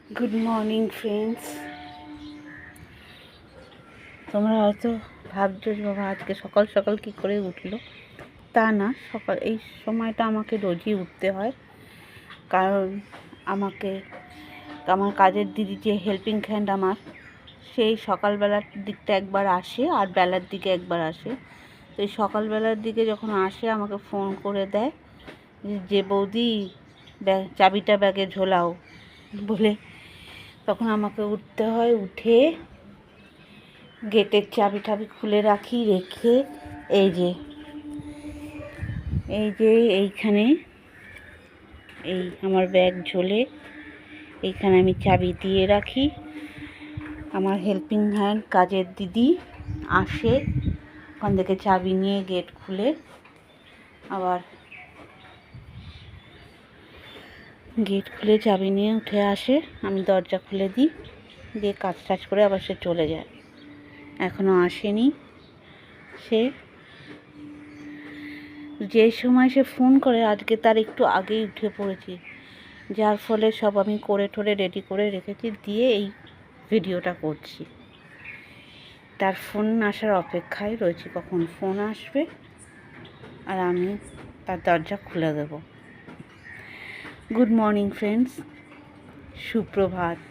Good morning friends. তোমরা হয়তো ভাবছো যে বাবা আজকে সকাল সকাল কী করে উঠলো। তা না, সকাল এই সময়টা আমাকে রোজই উঠতে হয়, কারণ আমার কাজের দিদি যে হেল্পিং হ্যান্ড আমার, সেই সকালবেলার দিকটা একবার আসে আর বেলার দিকে একবার আসে। তো এই সকালবেলার দিকে যখন আসে আমাকে ফোন করে দেয় যে বৌদি চাবিটা ব্যাগে ঝোলাও বলে। তখন আমাকে উঠতে হয়, উঠে গেটের চাবি টাবি খুলে রাখি, রেখে এই যে এইখানে আমার ব্যাগ ঝোলে, এইখানে আমি চাবি দিয়ে রাখি। আমার হেল্পিং হ্যান্ড কাজের দিদি আসে, ওখান থেকে চাবি নিয়ে গেট খুলে আবার চাবি নিয়ে উঠে আসে, আমি দরজা খুলে দিই, দিয়ে কাজ টাজ করে আবার সে চলে যায়। এখনও আসেনি। সে যে সময় সে ফোন করে আজকে তার একটু আগেই উঠে পড়েছি, যার ফলে সব আমি করে ঠোরে রেডি করে রেখেছি, দিয়ে এই ভিডিওটা করছি। তার ফোন আসার অপেক্ষায় রয়েছি, কখন ফোন আসবে আর আমি তার দরজা খুলে দেব। গুড মর্নিং ফ্রেন্ডস, সুপ্রভাত।